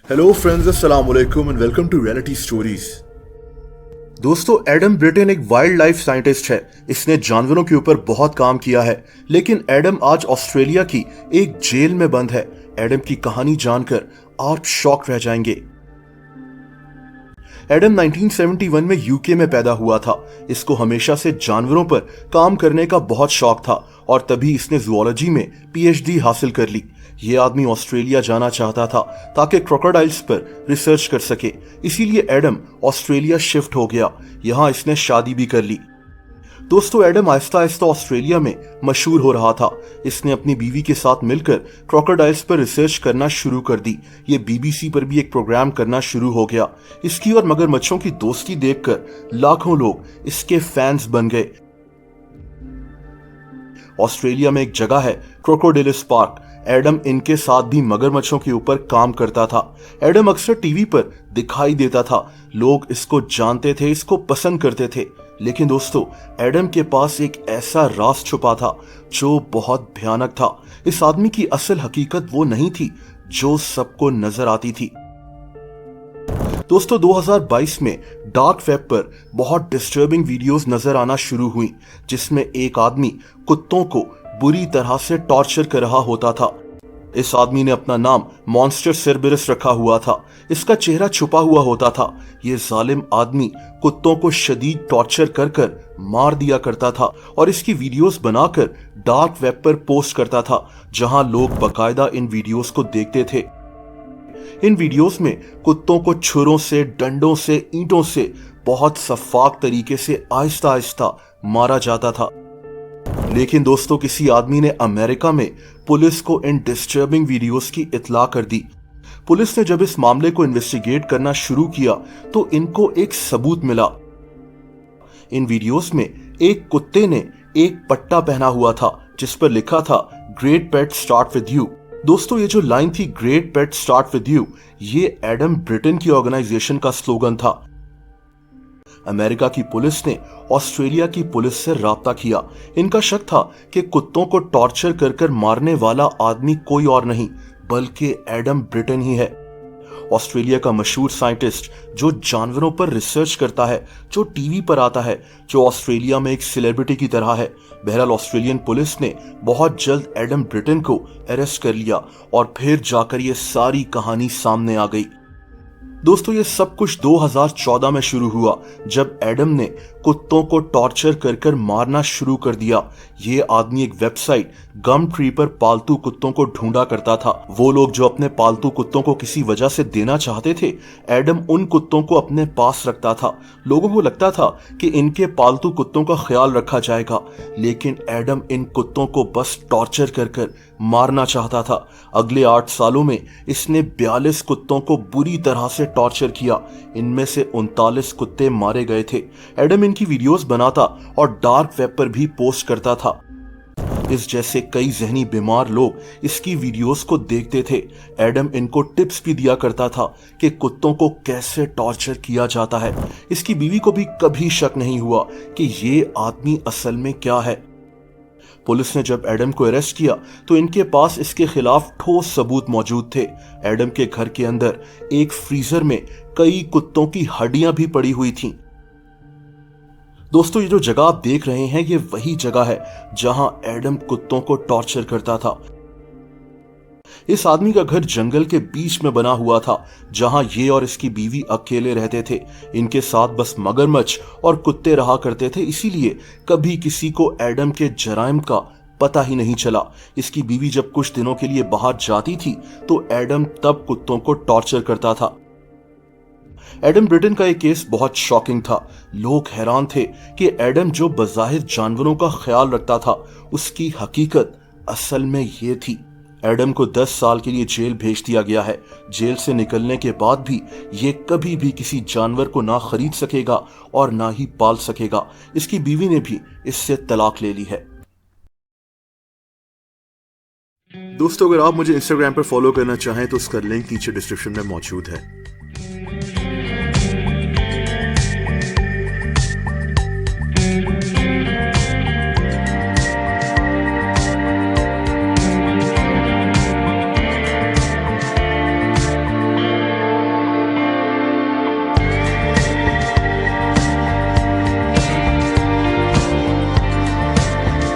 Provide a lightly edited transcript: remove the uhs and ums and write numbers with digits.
Hello friends, अस्सलाम वालेकुम and welcome to reality stories. दोस्तों, एडम ब्रिटेन एक वाइल्ड लाइफ साइंटिस्ट है। इसने जानवरों के ऊपर बहुत काम किया है, लेकिन एडम आज ऑस्ट्रेलिया की एक जेल में बंद है। एडम की कहानी जानकर आप शॉक रह जाएंगे। एडम 1971 में यूके में पैदा हुआ था। इसको हमेशा से जानवरों पर काम करने का बहुत शौक था और तभी इसने जूलॉजी में पीएचडी हासिल कर ली। ये आदमी ऑस्ट्रेलिया जाना चाहता था ताकि क्रोकोडाइल्स पर रिसर्च कर सके। इसीलिए एडम ऑस्ट्रेलिया शिफ्ट हो गया। यहाँ इसने शादी भी कर ली। दोस्तों, एडम आहिस्ता आहिस्ता ऑस्ट्रेलिया में मशहूर हो रहा था। इसने अपनी बीवी के साथ मिलकर क्रोकोडाइल्स पर रिसर्च करना शुरू कर दी। ये बीबीसी पर भी एक प्रोग्राम करना शुरू हो गया। इसकी और मगरमच्छों की दोस्ती देखकर लाखों लोग इसके फैंस बन गए। ऑस्ट्रेलिया में एक जगह है क्रोकोडिलस पार्क। एडम इनके साथ भी मगरमच्छों के ऊपर काम करता था। एडम अक्सर टीवी पर दिखाई देता था। लोग इसको जानते थे, इसको पसंद करते थे। लेकिन दोस्तों, एडम के पास एक ऐसा राज छुपा था जो बहुत भयानक था। इस आदमी की असल हकीकत वो नहीं थी जो सबको नजर आती थी। दोस्तों, 2022 में डार्क वेब पर बहुत डिस्टर्बिंग वीडियोस नजर आना शुरू हुई, जिसमें एक आदमी कुत्तों को बुरी तरह से टॉर्चर कर रहा होता था। इस आदमी ने अपना नाम मॉन्स्टर सेरबेरस रखा हुआ था। इसका चेहरा छुपा हुआ होता था। ये जालिम आदमी कुत्तों को शदीद टॉर्चर कर कर मार दिया करता था और इसकी वीडियोस बनाकर डार्क वेब पर पोस्ट करता था, जहां लोग बकायदा इन वीडियोस को देखते थे। इन वीडियोस में कुत्तों को छुरों से, डंडों से, ईंटों से बहुत सफाक तरीके से आहिस्ता आहिस्ता मारा जाता था। लेकिन दोस्तों, किसी आदमी ने अमेरिका में पुलिस को इन डिस्टर्बिंग वीडियोस की इत्तला कर दी। पुलिस ने जब इस मामले को इन्वेस्टिगेट करना शुरू किया तो इनको एक सबूत मिला। इन वीडियोस में एक कुत्ते ने एक पट्टा पहना हुआ था जिस पर लिखा था great pet start with you. दोस्तों, ये जो लाइन थी great pet start with you, ये एडम ब्रिटेन की ऑर्गेनाइजेशन का स्लोगन था। अमेरिका की पुलिस ने ऑस्ट्रेलिया की पुलिस से राब्ता किया। इनका शक था कि कुत्तों को टॉर्चर कर कर मारने वाला आदमी कोई और नहीं बल्कि एडम ब्रिटेन ही है। ऑस्ट्रेलिया का मशहूर साइंटिस्ट जो जानवरों पर रिसर्च करता है, जो टीवी पर आता है, जो ऑस्ट्रेलिया में एक सेलिब्रिटी की तरह है। बहरहाल, ऑस्ट्रेलियन पुलिस ने बहुत जल्द एडम ब्रिटेन को अरेस्ट कर लिया और फिर जाकर ये सारी कहानी सामने आ गई। दोस्तों, ये सब कुछ 2014 में शुरू हुआ जब एडम ने कुत्तों को टॉर्चर कर कर मारना शुरू कर दिया। ये आदमी एक वेबसाइट गम ट्री पर पालतू कुत्तों को ढूंढा करता था। वो लोग जो अपने पालतू कुत्तों को किसी वजह से देना चाहते थे, एडम उन कुत्तों को अपने पास रखता था। लोगों को लगता था कि इनके पालतू कुत्तों का ख्याल रखा जाएगा, लेकिन एडम इन कुत्तों को बस टॉर्चर कर कर मारना चाहता था। अगले 8 सालों में इसने 42 कुत्तों को बुरी तरह से टॉर्चर किया। इनमें से 39 कुत्ते मारे गए थे। एडम इनकी वीडियोस बनाता और डार्क वेब पर भी पोस्ट करता था। इस जैसे कई जहनी बीमार लोग इसकी वीडियोस को देखते थे। एडम इनको टिप्स भी दिया करता था कि कुत्तों को कैसे टॉर्चर किया जाता है। इसकी बीवी को भी कभी शक नहीं हुआ कि ये आदमी असल में क्या है। पुलिस ने जब एडम को अरेस्ट किया तो इनके पास इसके खिलाफ ठोस सबूत मौजूद थे। एडम के घर के अंदर एक फ्रीजर में कई कुत्तों की हड्डियां भी पड़ी हुई थीं। दोस्तों, ये जो जगह आप देख रहे हैं, ये वही जगह है जहां एडम कुत्तों को टॉर्चर करता था। इस आदमी का घर जंगल के बीच में बना हुआ था जहां ये और इसकी बीवी अकेले रहते थे। इनके साथ बस मगरमच्छ और कुत्ते रहा करते थे, इसीलिए कभी किसी को एडम के जराइम का पता ही नहीं चला। इसकी बीवी जब कुछ दिनों के लिए बाहर जाती थी तो एडम तब कुत्तों को टॉर्चर करता था। एडम ब्रिटेन का एक केस बहुत शॉकिंग था। लोग हैरान थे कि एडम जो बज़ाहिर जानवरों का ख्याल रखता था, उसकी हकीकत असल में ये थी। एडम को 10 साल के लिए जेल भेज दिया गया है। जेल से निकलने के बाद भी ये कभी भी किसी जानवर को ना खरीद सकेगा और ना ही पाल सकेगा। इसकी बीवी ने भी इससे तलाक ले ली है। दोस्तों, अगर आप मुझे इंस्टाग्राम पर फॉलो करना चाहें तो उसका लिंक नीचे डिस्क्रिप्शन में मौजूद है।